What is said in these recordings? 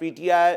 PTI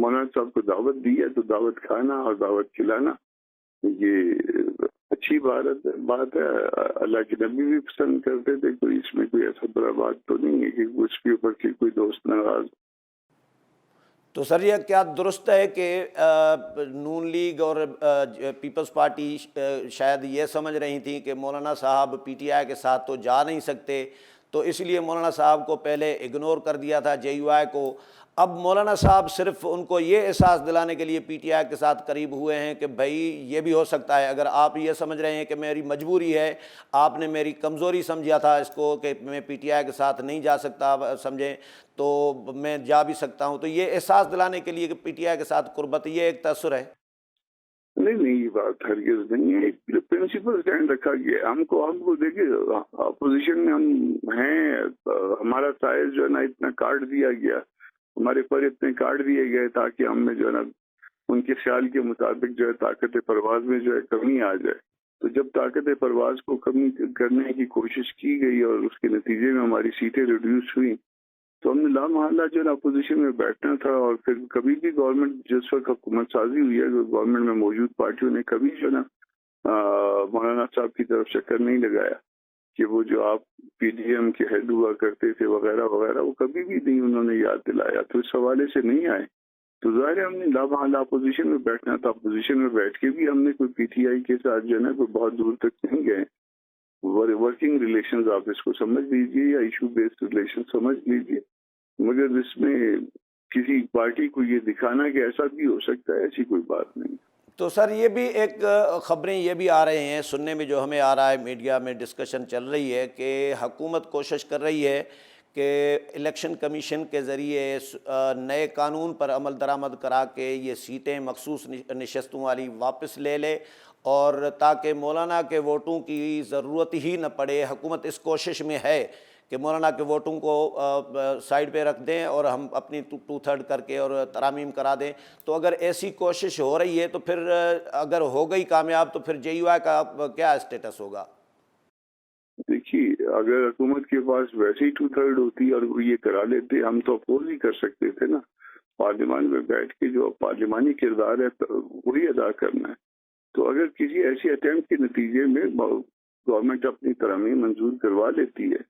مولانا صاحب کو دعوت دی ہے تو دعوت کھانا اور دعوت کھلانا یہ اچھی بات ہے. اللہ کے نبی بھی پسند کرتے تھے, کوئی اس میں کوئی ایسا بڑا بات تو نہیں ہے کہ اس کے اوپر کوئی دوست ناراض. تو سر یہ کیا درست ہے کہ نون لیگ اور پیپلز پارٹی شاید یہ سمجھ رہی تھیں کہ مولانا صاحب پی ٹی آئی کے ساتھ تو جا نہیں سکتے, تو اس لیے مولانا صاحب کو پہلے اگنور کر دیا تھا جے یو آئی کو. اب مولانا صاحب صرف ان کو یہ احساس دلانے کے لیے پی ٹی آئی کے ساتھ قریب ہوئے ہیں کہ بھائی یہ بھی ہو سکتا ہے, اگر آپ یہ سمجھ رہے ہیں کہ میری مجبوری ہے, آپ نے میری کمزوری سمجھا تھا اس کو کہ میں پی ٹی آئی کے ساتھ نہیں جا سکتا سمجھیں, تو میں جا بھی سکتا ہوں, تو یہ احساس دلانے کے لیے کہ پی ٹی آئی کے ساتھ قربت, یہ ایک تاثر ہے. نہیں یہ بات ہرگز نہیں ہے. ایک پرنسپل اسٹینڈ رکھا گیا ہم کو دیکھیے اپوزیشن میں ہم ہیں, ہمارا سائز جو ہے نا اتنا کاٹ دیا گیا, ہمارے پر اتنے کاٹ دیے گئے تاکہ ہم میں جو ہے نا ان کے خیال کے مطابق جو ہے طاقت پرواز میں جو ہے کمی آ جائے. تو جب طاقت پرواز کو کمی کرنے کی کوشش کی گئی اور اس کے نتیجے میں ہماری سیٹیں ریڈیوس ہوئیں, تو ہم نے لامحالہ جو ہے نا اپوزیشن میں بیٹھنا تھا. اور پھر کبھی بھی گورنمنٹ جس وقت حکومت سازی ہوئی ہے گورنمنٹ میں موجود پارٹیوں نے کبھی جو ہے نا مولانا صاحب کی طرف چکر نہیں لگایا کہ وہ جو آپ پی ڈی ایم کے ہیڈ ہوا کرتے تھے وغیرہ وغیرہ, وہ کبھی بھی نہیں انہوں نے یاد دلایا. تو اس حوالے سے نہیں آئے. تو ظاہر ہے ہم نے لامحالہ اپوزیشن میں بیٹھنا تھا. اپوزیشن میں بیٹھ کے بھی ہم نے کوئی پی ٹی آئی کے ساتھ جو ہے نا کوئی بہت دور تک نہیں گئے. ورکنگ ریلیشنز آپ اس کو سمجھ لیجیے یا ایشو بیسڈ ریلیشن سمجھ لیجیے, مگر اس میں کسی پارٹی کو یہ دکھانا کہ ایسا بھی ہو سکتا ہے, ایسی کوئی بات نہیں. تو سر یہ بھی ایک خبریں یہ بھی آ رہے ہیں سننے میں, جو ہمیں آ رہا ہے میڈیا میں ڈسکشن چل رہی ہے کہ حکومت کوشش کر رہی ہے کہ الیکشن کمیشن کے ذریعے نئے قانون پر عمل درآمد کرا کے یہ سیٹیں مخصوص نشستوں والی واپس لے لے, اور تاکہ مولانا کے ووٹوں کی ضرورت ہی نہ پڑے. حکومت اس کوشش میں ہے کہ مولانا کے ووٹوں کو سائیڈ پہ رکھ دیں اور ہم اپنی 2/3 کر کے اور ترامیم کرا دیں. تو اگر ایسی کوشش ہو رہی ہے تو پھر اگر ہو گئی کامیاب تو پھر جے یو آئی کا کیا اسٹیٹس ہوگا؟ دیکھیے اگر حکومت کے پاس ویسے ہی 2/3 ہوتی اور وہ یہ کرا لیتے, ہم تو اپوز ہی کر سکتے تھے نا. پارلیمان میں بیٹھ کے جو پارلیمانی کردار ہے وہی ادا کرنا ہے. تو اگر کسی ایسی اٹیمپٹ کے نتیجے میں گورنمنٹ اپنی ترامیم منظور کروا لیتی ہے,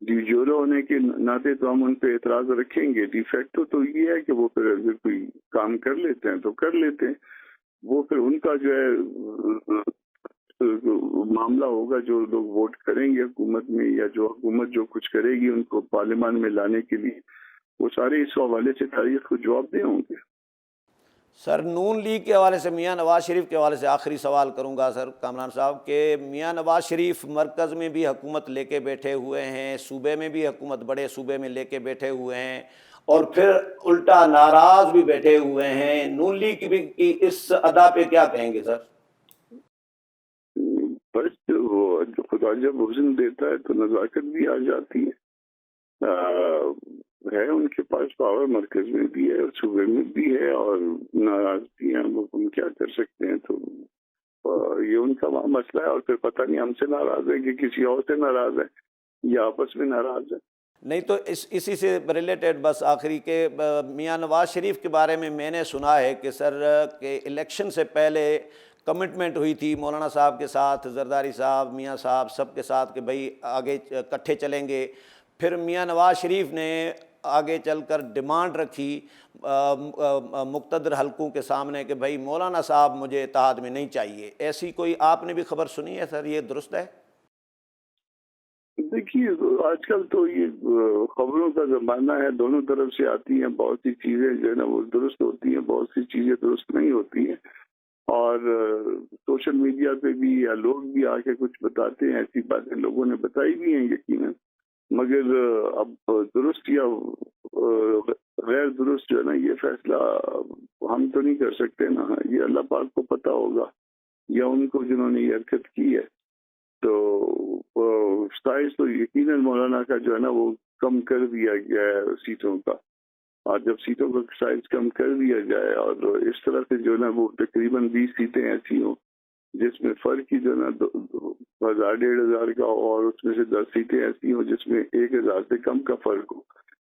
ڈی جورو ہونے کے ناطے تو ہم ان پہ اعتراض رکھیں گے. ڈی فیکٹو تو یہ ہے کہ وہ پھر اگر کوئی کام کر لیتے ہیں تو کر لیتے ہیں, وہ پھر ان کا جو ہے معاملہ ہوگا. جو لوگ ووٹ کریں گے حکومت میں یا جو حکومت جو کچھ کرے گی ان کو پارلیمان میں لانے کے لیے, وہ سارے اس حوالے سے تاریخ کو جواب دے ہوں گے. سر نون لیگ کے حوالے سے میاں نواز شریف کے حوالے سے آخری سوال کروں گا سر کامران صاحب, کہ میاں نواز شریف مرکز میں بھی حکومت لے کے بیٹھے ہوئے ہیں, صوبے میں بھی حکومت بڑے صوبے میں لے کے بیٹھے ہوئے ہیں, اور پھر الٹا ناراض بھی بیٹھے ہوئے ہیں. نون لیگ کی اس ادا پہ کیا کہیں گے سر؟ بس وہ خدا جب حسن دیتا ہے تو نزاکت بھی آ جاتی ہے ان کے پاس پاور مرکز میں بھی ہے اور صوبے میں بھی ہے, اور ناراض بھی ہیں وہ ہم کیا کر سکتے ہیں. تو یہ ان کا مسئلہ ہے, اور پھر پتہ نہیں ہم سے ناراض ہے کہ کسی اور سے ناراض ہے یا آپس میں ناراض ہے. نہیں تو اسی سے ریلیٹڈ بس آخری کے میاں نواز شریف کے بارے میں نے سنا ہے کہ سر کہ الیکشن سے پہلے کمٹمنٹ ہوئی تھی مولانا صاحب کے ساتھ, زرداری صاحب, میاں صاحب, سب کے ساتھ کہ بھائی آگے اکٹھے چلیں گے. پھر میاں نواز شریف نے آگے چل کر ڈیمانڈ رکھی مقتدر حلقوں کے سامنے کہ بھائی مولانا صاحب مجھے اتحاد میں نہیں چاہیے. ایسی کوئی آپ نے بھی خبر سنی ہے سر, یہ درست ہے؟ دیکھیے آج کل تو یہ خبروں کا زمانہ ہے, دونوں طرف سے آتی ہیں. بہت سی چیزیں جو ہے نا وہ درست ہوتی ہیں, بہت سی چیزیں درست نہیں ہوتی ہیں, اور سوشل میڈیا پہ بھی یا لوگ بھی آ کے کچھ بتاتے ہیں. ایسی باتیں لوگوں نے بتائی بھی ہیں یقیناً, مگر اب درست یا غیر درست جو ہے نا یہ فیصلہ ہم تو نہیں کر سکتے نا, یہ اللہ پاک کو پتہ ہوگا یا ان کو جنہوں نے یہ حرکت کی ہے. تو سائز تو یقیناً مولانا کا جو ہے نا وہ کم کر دیا گیا ہے سیٹوں کا, اور جب سیٹوں کا سائز کم کر دیا جائے اور اس طرح سے جو ہے نا وہ تقریباً 20 سیٹیں ایسی ہوں جس میں فرق ہی جو ہے نا 1000-1500 کا, اور اس میں سے 10 سیٹیں ایسی ہوں جس میں 1000 سے کم کا فرق ہو,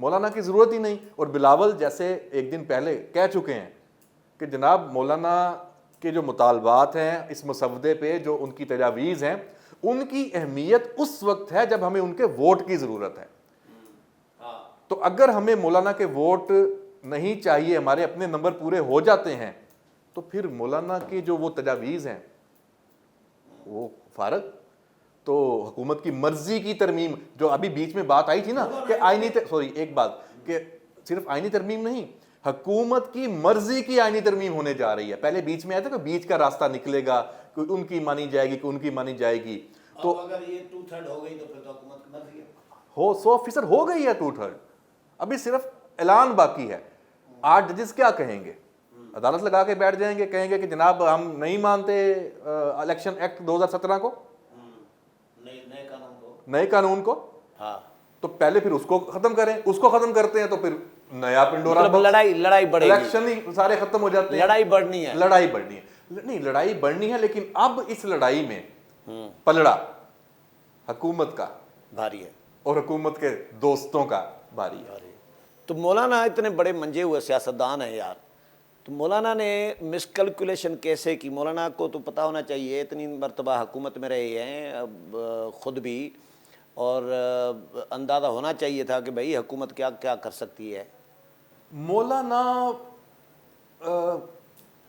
مولانا کی ضرورت ہی نہیں. اور بلاول جیسے ایک دن پہلے کہہ چکے ہیں کہ جناب مولانا کے جو مطالبات ہیں اس مسودے پہ، جو ان کی تجاویز ہیں، ان کی اہمیت اس وقت ہے جب ہمیں ان کے ووٹ کی ضرورت ہے. تو اگر ہمیں مولانا کے ووٹ نہیں چاہیے، ہمارے اپنے نمبر پورے ہو جاتے ہیں، تو پھر مولانا کی جو وہ تجاویز ہیں وہ فارغ. تو حکومت کی مرضی کی ترمیم، جو ابھی بیچ میں بات آئی تھی نا کہ ایک بات کہ صرف آئینی ترمیم نہیں، حکومت کی مرضی کی آئینی ترمیم ہونے جا رہی ہے. پہلے بیچ میں آیا تھا کہ بیچ کا راستہ نکلے گا، کوئی ان کی مانی جائے گی، کوئی ان کی مانی جائے گی. تو اگر یہ 2/3 ہو گئی تو پھر تو حکومت کی مرضی ہے. 100% ہو گئی ہے 2/3. ابھی صرف اعلان باقی ہے. 8 ججز کیا کہیں گے؟ عدالت لگا کے بیٹھ جائیں گے، کہیں گے کہ جناب ہم نہیں مانتے الیکشن ایکٹ 2017 کو، نئے قانون کو. ہاں تو پہلے پھر اس کو ختم کریں. اس کو ختم کرتے ہیں تو پھر نیا پنڈورا مطلب لڑائی بڑھے گی، الیکشن ہی سارے ختم ہو جاتے ہیں. لڑائی بڑھنی ہے. نہیں، لڑائی بڑھنی ہے، لیکن اب اس لڑائی میں پلڑا حکومت کا بھاری ہے اور حکومت کے دوستوں کا بھاری ہے. تو مولانا اتنے بڑے منجے ہوئے سیاستدان ہیں یار، تو مولانا نے مس کیلکولیشن کیسے کی؟ مولانا کو تو پتہ ہونا چاہیے، اتنی مرتبہ حکومت میں رہے ہیں خود بھی، اور اندازہ ہونا چاہیے تھا کہ بھائی حکومت کیا کیا کر سکتی ہے. مولانا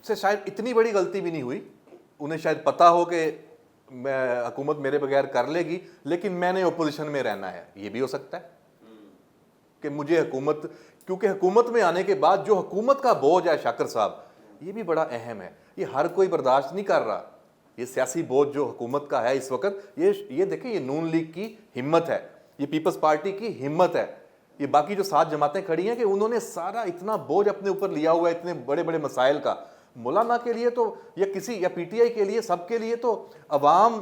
سے شاید اتنی بڑی غلطی بھی نہیں ہوئی. انہیں شاید پتہ ہو کہ میں حکومت میرے بغیر کر لے گی، لیکن میں نے اپوزیشن میں رہنا ہے. یہ بھی ہو سکتا ہے کہ مجھے حکومت، کیونکہ حکومت میں آنے کے بعد جو حکومت کا بوجھ ہے شاکر صاحب، یہ بھی بڑا اہم ہے. یہ ہر کوئی برداشت نہیں کر رہا. یہ سیاسی بوجھ جو حکومت کا ہے اس وقت، یہ دیکھیں، یہ نون لیگ کی ہمت ہے، یہ پیپلز پارٹی کی ہمت ہے، یہ باقی جو 7 جماعتیں کھڑی ہیں کہ انہوں نے سارا اتنا بوجھ اپنے اوپر لیا ہوا ہے اتنے بڑے بڑے مسائل کا. مولانا کے لیے تو، یا کسی، یا پی ٹی آئی کے لیے، سب کے لیے تو عوام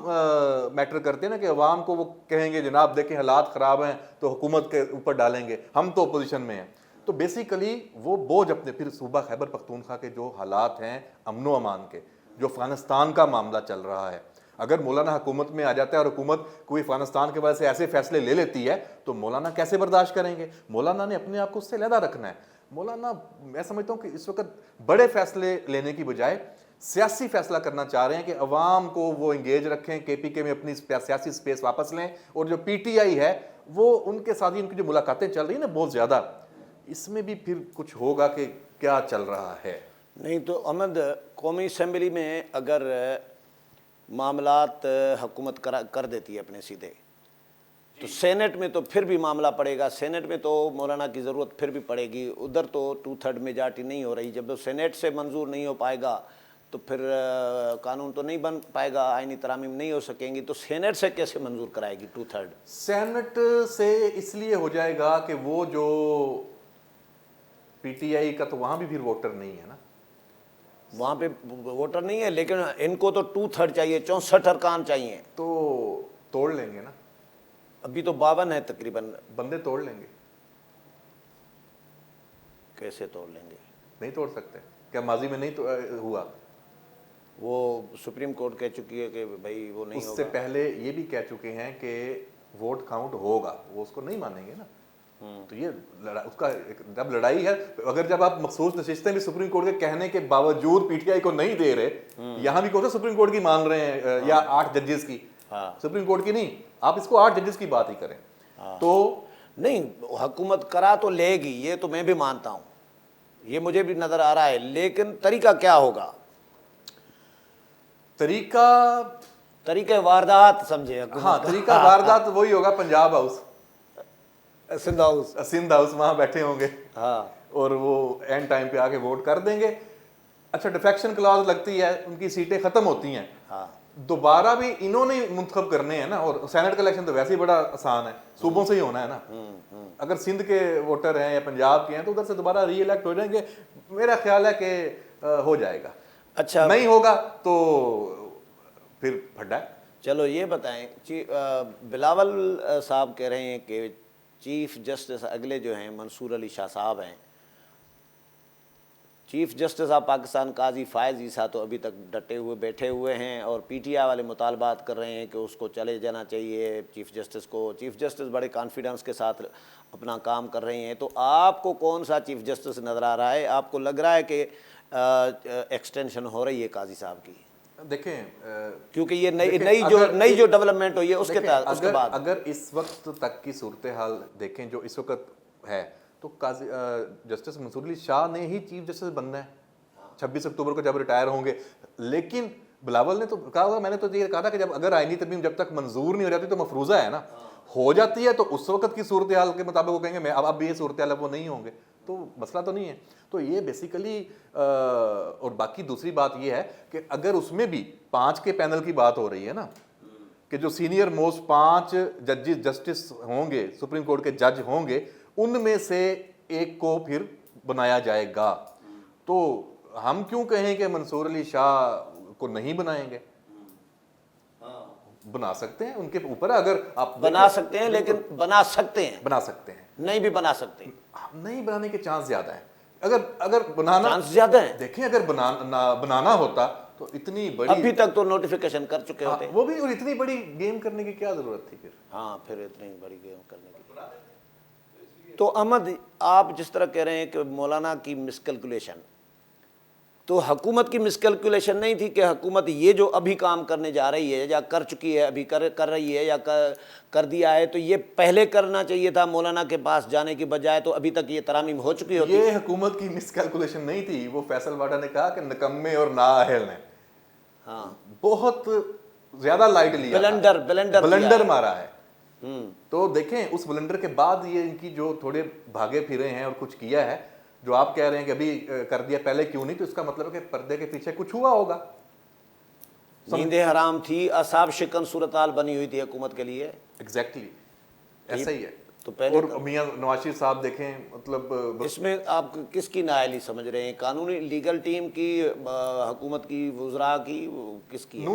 میٹر کرتے ہیں نا، کہ عوام کو وہ کہیں گے جناب دیکھیں حالات خراب ہیں تو حکومت کے اوپر ڈالیں گے، ہم تو اپوزیشن میں ہیں. تو بیسیکلی وہ بوجھ اپنے، پھر صوبہ خیبر پختونخوا کے جو حالات ہیں امن و امان کے، جو افغانستان کا معاملہ چل رہا ہے، اگر مولانا حکومت میں آ جاتا ہے اور حکومت کوئی افغانستان کے وجہ سے ایسے فیصلے لے لیتی ہے تو مولانا کیسے برداشت کریں گے؟ مولانا نے اپنے آپ کو اس سے علیحدہ رکھنا ہے. مولانا، میں سمجھتا ہوں کہ اس وقت بڑے فیصلے لینے کی بجائے سیاسی فیصلہ کرنا چاہ رہے ہیں کہ عوام کو وہ انگیج رکھیں، کے پی کے میں اپنی سیاسی سپیس واپس لیں. اور جو پی ٹی آئی ہے وہ ان کے ساتھ، ان کی جو ملاقاتیں چل رہی ہیں نا بہت زیادہ، اس میں بھی پھر کچھ ہوگا کہ کیا چل رہا ہے. نہیں تو احمد، قومی اسمبلی میں اگر معاملات حکومت کر دیتی ہے اپنے سیدھے، تو سینٹ میں تو پھر بھی معاملہ پڑے گا. سینٹ میں تو مولانا کی ضرورت پھر بھی پڑے گی. ادھر تو 2/3 میجارٹی نہیں ہو رہی. جب سینٹ سے منظور نہیں ہو پائے گا تو پھر قانون تو نہیں بن پائے گا، آئینی ترامیم نہیں ہو سکیں گی. تو سینٹ سے کیسے منظور کرائے گی 2/3؟ سینٹ سے اس لیے ہو جائے گا کہ وہ جو پی ٹی آئی کا، تو وہاں بھی پھر ووٹر نہیں ہے نا، وہاں پہ ووٹر نہیں ہے، لیکن ان کو تو 2/3 چاہیے، 64 ارکان چاہیے. تو توڑ لیں گے نا، ابھی تو 52 ہے تقریباً. بندے توڑ لیں گے. کیسے توڑ لیں گے؟ نہیں توڑ سکتے کیا؟ ماضی میں نہیں ہوا؟ وہ سپریم کورٹ کہہ چکی ہے کہ بھائی وہ نہیں اس ہوگا. سے پہلے یہ بھی کہہ چکے ہیں کہ ووٹ کاؤنٹ ہوگا، وہ اس کو نہیں مانیں گے نا. تو یہ اس کا جب لڑائی ہے، اگر جب آپ مخصوص نشستیں بھی سپریم کورٹ کے کہنے کے باوجود پی ٹی آئی کو نہیں دے رہے، یہاں بھی کہتے سپریم کورٹ کی مان رہے ہیں یا 8 ججز کی، سپریم کورٹ کی نہیں، آپ اس کو 8 ججز کی بات ہی کریں. تو نہیں، حکومت کرا تو لے گی، یہ تو میں بھی مانتا ہوں، یہ مجھے بھی نظر آ رہا ہے، لیکن طریقہ کیا ہوگا؟ طریقہ واردات سمجھے. ہاں، طریقہ واردات وہی ہوگا، Punjab house, Sindh house, Sindh house, وہاں بیٹھے ہوں گے ہاں، اور وہ اینڈ ٹائم پہ آ کے ووٹ کر دیں گے. اچھا، ڈیفیکشن کلاز لگتی ہے، ان کی سیٹیں ختم ہوتی ہیں، دوبارہ بھی انہوں نے منتخب کرنے ہیں نا. اور سینٹ کا الیکشن تو ویسے ہی بڑا آسان ہے، صوبوں سے ہی ہونا ہے نا. اگر سندھ کے ووٹر ہیں یا پنجاب کے ہیں تو ادھر سے دوبارہ ری الیکٹ ہو جائیں گے. میرا خیال ہے کہ ہو جائے گا. اچھا، نہیں ہوگا تو پھر پھڈا ہے. چلو یہ بتائیں، بلاول صاحب کہہ رہے ہیں کہ چیف جسٹس اگلے جو ہیں منصور علی شاہ صاحب ہیں، چیف جسٹس آف پاکستان قاضی فائز عیسیٰ تو ابھی تک ڈٹے ہوئے بیٹھے ہوئے ہیں اور پی ٹی آئی والے مطالبات کر رہے ہیں کہ اس کو چلے جانا چاہیے چیف جسٹس کو. چیف جسٹس بڑے کانفیڈنس کے ساتھ اپنا کام کر رہے ہیں. تو آپ کو کون سا چیف جسٹس نظر آ رہا ہے؟ آپ کو لگ رہا ہے کہ ایکسٹینشن ہو رہی ہے قاضی صاحب کی؟ دیکھیں کیونکہ یہ نئی جو ڈیولپمنٹ ہوئی ہے اس کے بعد اگر اس وقت تک کی صورتحال دیکھیں جو اس وقت ہے تو قاضی جسٹس منصور علی شاہ نے ہی چیف جسٹس بننا ہے 26 اکتوبر کو جب ریٹائر ہوں گے. لیکن بلاول نے تو کہا ہوگا, میں نے تو یہ کہا تھا کہ جب اگر آئینی ترمیم جب تک منظور نہیں ہو جاتی تو مفروضہ ہے نا, ہو جاتی ہے تو اس وقت کی صورتحال کے مطابق وہ کہیں گے میں اب یہ صورتحال اب وہ نہیں ہوں گے, تو مسئلہ تو نہیں ہے. تو یہ بیسیکلی اور باقی دوسری بات یہ ہے کہ اگر اس میں بھی 5 کے پینل کی بات ہو رہی ہے نا کہ جو سینئر موسٹ 5 ججز جسٹس ہوں گے سپریم کورٹ کے جج ہوں گے ان میں سے ایک کو پھر بنایا جائے گا, تو ہم کیوں کہیں کہ منصور علی شاہ کو نہیں بنائیں گے؟ بنا سکتے ہیں, ان کے اوپر اگر آپ بنا سکتے ہیں, لیکن بنا سکتے ہیں نہیں بھی بنا سکتے, نہیں بنانے کے چانس زیادہ ہیں. اگر بنانا چانس زیادہ ہیں. دیکھیں اگر بنانا ہوتا تو اتنی بڑی ابھی تک تو نوٹیفیکیشن کر چکے ہوتے, وہ بھی, اور اتنی بڑی گیم کرنے کی کیا ضرورت تھی پھر؟ پھر اتنی بڑی گیم کرنے کی. تو احمد آپ جس طرح کہہ رہے ہیں کہ مولانا کی مس کیلکولیشن, تو حکومت کی مس کیلکولیشن نہیں تھی کہ حکومت یہ جو ابھی کام کرنے جا رہی ہے یا کر چکی ہے, ابھی کر رہی ہے یا کر دیا ہے, تو یہ پہلے کرنا چاہیے تھا مولانا کے پاس جانے کی بجائے, تو ابھی تک یہ ترامیم ہو چکی ہوتی. یہ حکومت کی مس کیلکولیشن نہیں تھی, وہ فیصل واڈا نے کہا کہ نکمے اور نااہل نے بہت زیادہ لائٹ لیا, بلنڈر مارا ہے. تو دیکھیں اس بلنڈر کے بعد یہ ان کی جو تھوڑے بھاگے پھرے ہیں اور کچھ کیا ہے جو آپ کہہ رہے ہیں کہ ابھی کر دیا پہلے کیوں نہیں, تو اس کا مطلب ہے کہ پردے کے پیچھے کچھ ہوا ہوگا. نیندیں حرام تھی, اعصاب شکن صورتحال بنی ہوئی تھی حکومت کے لیے. ایگزیکٹلی ایسا ہی ہے. تو پہلے اور میاں نواز شریف صاحب دیکھیں, مطلب اس میں آپ کس کی نااہلی سمجھ رہے ہیں, قانونی لیگل ٹیم کی, حکومت کی, وزراء کی, کس کی؟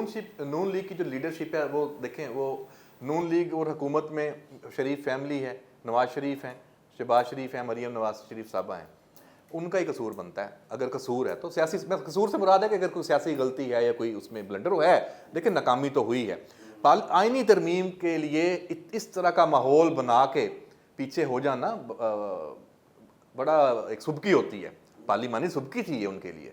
نون لیگ کی جو لیڈرشپ ہے وہ دیکھیں, وہ نون لیگ اور حکومت میں شریف فیملی ہے, نواز شریف ہیں, شہباز شریف ہیں, مریم نواز شریف صاحبہ ہیں, ان کا ہی قصور بنتا ہے. اگر قصور ہے تو سیاسی, قصور سے مراد ہے کہ اگر کوئی سیاسی غلطی ہے یا کوئی اس میں بلنڈر ہے, لیکن ناکامی تو ہوئی ہے. آئینی ترمیم کے لیے اس طرح کا ماحول بنا کے پیچھے ہو جانا بڑا ایک سبکی ہوتی ہے, پارلیمانی سبکی تھی یہ ان کے لیے,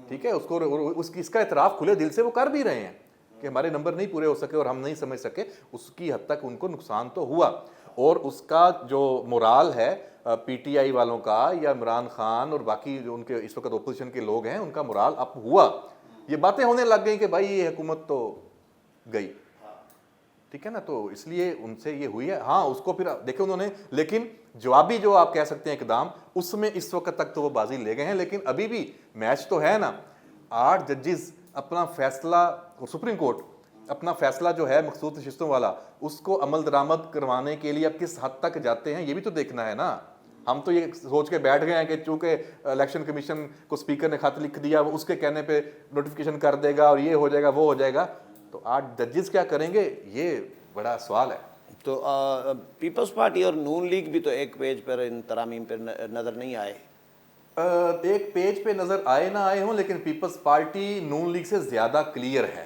ٹھیک ہے. اس کا اعتراف کھلے دل سے وہ کر بھی رہے ہیں کہ ہمارے نمبر نہیں پورے ہو سکے اور ہم نہیں سمجھ سکے, اس کی حد تک ان کو نقصان تو ہوا. اور اس کا جو مورال ہے پی ٹی آئی والوں کا یا عمران خان اور باقی جو ان کے اس وقت اپوزیشن کے لوگ ہیں, ان کا مورال اپ ہوا. یہ باتیں ہونے لگ گئی کہ بھائی یہ حکومت تو گئی, ٹھیک ہے نا, تو اس لیے ان سے یہ ہوئی ہے. اس کو پھر دیکھیں انہوں نے, لیکن جوابی جو آپ کہہ سکتے ہیں اقدام, اس میں اس وقت تک تو وہ بازی لے گئے ہیں, لیکن ابھی بھی میچ تو ہے نا. 8 ججز اپنا فیصلہ, اور سپریم کورٹ اپنا فیصلہ جو ہے مخصوص نشستوں والا, اس کو عمل درآمد کروانے کے لیے اب کس حد تک جاتے ہیں, یہ بھی تو دیکھنا ہے نا. ہم تو یہ سوچ کے بیٹھ گئے ہیں کہ چونکہ الیکشن کمیشن کو اسپیکر نے خط لکھ دیا, وہ اس کے کہنے پہ نوٹیفیکیشن کر دے گا اور یہ ہو جائے گا, وہ ہو جائے گا, تو 8 ججز کیا کریں گے, یہ بڑا سوال ہے. تو پیپلز پارٹی اور نون لیگ بھی تو ایک پیج پر ان ترامیم پہ نظر نہیں آئے. ایک پیج پہ نظر آئے نہ آئے ہوں, لیکن پیپلز پارٹی نون لیگ سے زیادہ کلیئر ہے,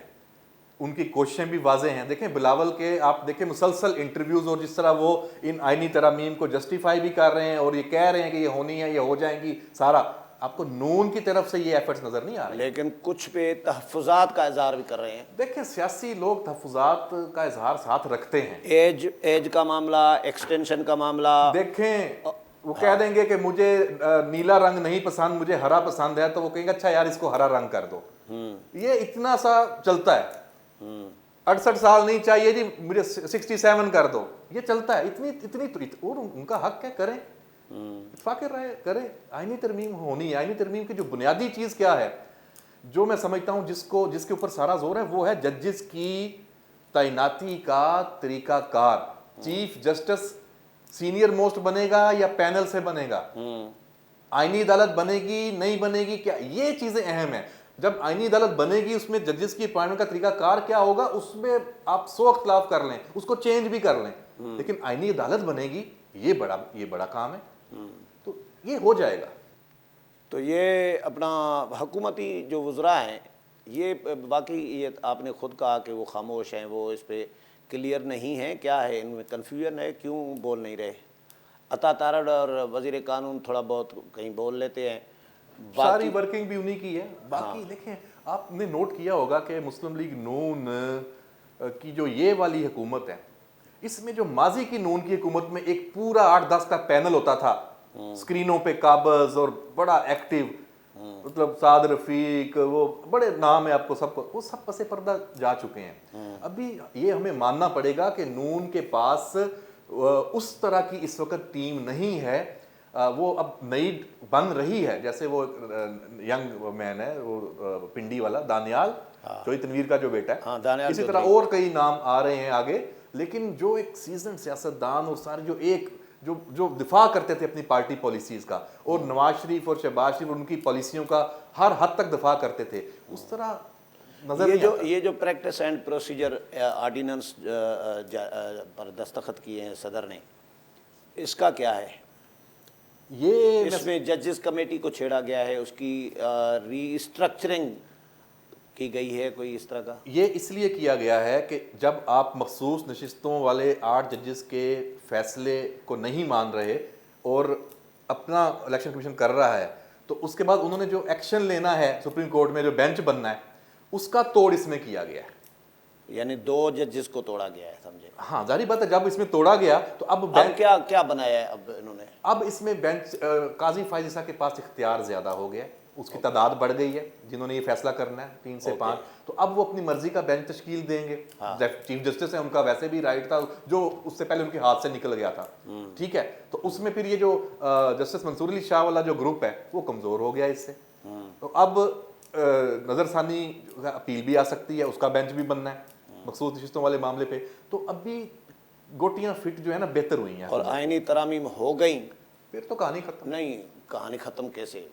ان کی کوششیں بھی واضح ہیں. دیکھیں بلاول کے آپ دیکھیں مسلسل انٹرویوز, اور جس طرح وہ ان آئینی ترامیم کو جسٹیفائی بھی کر رہے ہیں اور یہ کہہ رہے ہیں کہ یہ ہونی ہے, یہ ہو جائیں گی, سارا آپ کو نون کی طرف سے یہ ایفرٹس نظر نہیں آ رہے. لیکن کچھ پہ تحفظات کا اظہار بھی کر رہے ہیں. دیکھیں سیاسی لوگ تحفظات کا اظہار ساتھ رکھتے ہیں. ایج کا معاملہ, ایکسٹینشن کا معاملہ, دیکھیں وہ کہہ دیں گے کہ مجھے نیلا رنگ نہیں پسند, مجھے ہرا پسند ہے, تو وہ کہیں گے اچھا یار اس کو ہرا رنگ کر دو. یہ اتنا سا چلتا ہے. 68 سال نہیں چاہیے جی, مجھے 67 کر دو, یہ چلتا ہے. اتنی اور ان کا حق ہے, کریں, اتفاق رائے کریں. آئینی ترمیم ہونی ہے. آئینی ترمیم کی جو بنیادی چیز کیا ہے, جو میں سمجھتا ہوں جس کے اوپر سارا زور ہے, وہ ہے ججز کی تعیناتی کا طریقہ کار. چیف جسٹس سینئر موسٹ بنے گا یا پینل سے بنے گا, آئینی عدالت بنے گی نہیں بنے گی, کیا یہ چیزیں اہم ہیں. جب آئینی عدالت بنے گی, اس میں ججز کی اپائنٹمنٹ کا طریقہ کار کیا ہوگا, اس میں آپ 100 اختلاف کر لیں, اس کو چینج بھی کر لیں, لیکن آئینی عدالت بنے گی, یہ بڑا کام ہے. تو یہ ہو جائے گا. تو یہ اپنا حکومتی جو وزراء ہیں یہ باقی یہ آپ نے خود کہا کہ وہ خاموش ہیں، وہ اس پہ کلیئر نہیں ہیں، کیا ہے ان میں کنفیوژن ہے، کیوں بول نہیں رہے؟ عطا تارڑ اور وزیر قانون تھوڑا بہت کہیں بول لیتے ہیں، ساری ورکنگ بھی انہی کی ہے۔ باقی دیکھیں آپ نے نوٹ کیا ہوگا کہ مسلم لیگ نون کی جو یہ والی حکومت ہے، اس میں جو ماضی کی نون کی حکومت میں ایک پورا 8-10 کا پینل ہوتا تھا، سکرینوں پہ قابض اور بڑا ایکٹیو، مطلب سعد رفیق، وہ بڑے نام ہے آپ کو سب کو، وہ سب پس پردہ جا چکے ہیں۔ ابھی یہ ہمیں ماننا پڑے گا کہ نون کے پاس اس طرح کی اس وقت ٹیم نہیں ہے، وہ اب نئی بن رہی ہے، جیسے وہ ینگ مین ہے وہ پنڈی والا دانیال چوئی تنویر کا جو بیٹا ہے، اسی طرح اور کئی نام آ رہے ہیں آگے، لیکن جو ایک سیزن سیاستدان اور سارے جو ایک جو دفاع کرتے تھے اپنی پارٹی پالیسیز کا، اور نواز شریف اور شہباز شریف ان کی پالیسیوں کا ہر حد تک دفاع کرتے تھے، اس طرح نظر نہیں آتا۔ یہ جو پریکٹس اینڈ پروسیجر آرڈیننس پر دستخط کیے ہیں صدر نے، اس کا کیا ہے؟ یہ اس میں ججز کمیٹی کو چھیڑا گیا ہے، اس کی ری اسٹرکچرنگ کی گئی ہے کوئی اس طرح کا؟ یہ اس لیے کیا گیا ہے کہ جب آپ مخصوص نشستوں والے 8 ججز کے فیصلے کو نہیں مان رہے اور اپنا الیکشن کمیشن کر رہا ہے، تو اس کے بعد انہوں نے جو ایکشن لینا ہے سپریم کورٹ میں، جو بینچ بننا ہے، اس کا توڑ اس میں کیا گیا ہے۔ یعنی 2 ججز کو توڑا گیا ہے، سمجھے؟ ہاں ظاہری بات ہے، جب اس میں توڑا گیا تو اب کیا بنایا ہے اب انہوں نے؟ اب اس میں بینچ قاضی فائز عیسیٰ کے پاس اختیار زیادہ ہو گیا، اس کی تعداد بڑھ گئی ہے جنہوں نے یہ فیصلہ کرنا ہے 3 سے 5، تو اب وہ اپنی مرضی کا بینچ تشکیل دیں گے۔ چیف جسٹس ہے، ان کا ویسے بھی رائٹ تھا جو اس سے پہلے ان کے ہاتھ سے نکل گیا تھا، ٹھیک ہے، تو اس میں پھر یہ جو جسٹس منصور علی شاہ والا جو گروپ ہے وہ کمزور ہو گیا اس سے، تو اب نظر ثانی اپیل بھی آ سکتی ہے، اس کا بینچ بھی بننا ہے مخصوص نشستوں والے معاملے پہ، تو اب بھی گوٹیاں فٹ جو ہے نا بہتر ہوئی ہیں، اور آئینی ترامیم ہو گئیں، پھر تو کہانی ختم۔ نہیں کہانی ختم کیسے؟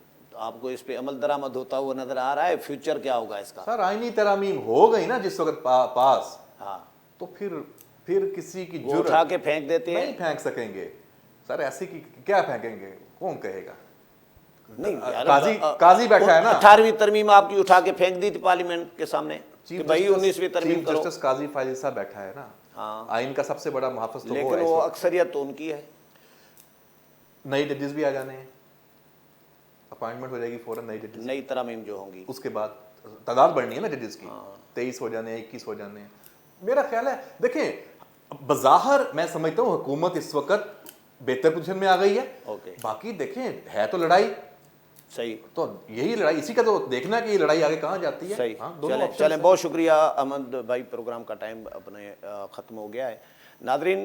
آپ کو اس پہ عمل درآمد ہوتا ہوا نظر آ رہا ہے، فیوچر کیا ہوگا اس کا؟ سر آئینی ترامیم ہو گئی نا جس وقت پاس، ہاں، تو پھر کسی کی وہ اٹھا کے پھینک دیتے ہیں؟ نہیں پھینک سکیں گے سر، ایسی کی کیا پھینکیں گے، کون کہے گا؟ نہیں، قاضی بیٹھا ہے نا، 18ویں ترمیم آپ کی اٹھا کے پھینک دی تھی پارلیمنٹ کے سامنے کہ بھائی 19ویں ترمیم کرو۔ چیف جسٹس قاضی فائز عیسیٰ بیٹھا ہے نا، آئین کا سب سے بڑا محافظ تو وہ ہے، لیکن وہ اکثریت تو ان کی ہے۔ نئے ججز بھی آ جانے ہیں، اپائنٹمنٹ ہو جائے گی فوراً نئی ججز، نئی ترامیم جو ہوں گی، اس کے بعد تعداد بڑھنی ہے نا ججز کی، 23 ہو جانے ہیں، 21 ہو جانے ہیں۔ میرا خیال ہے دیکھیں بظاہر میں سمجھتا ہوں حکومت اس وقت بہتر پوزیشن میں آ گئی ہے، باقی دیکھیں ہے تو لڑائی، صحیح، تو یہی لڑائی، اسی کا تو دیکھنا ہے کہ یہ لڑائی آگے کہاں جاتی ہے۔ صحیح، چلیں بہت شکریہ احمد بھائی، پروگرام کا ٹائم اپنے ختم ہو گیا ہے۔ ناظرین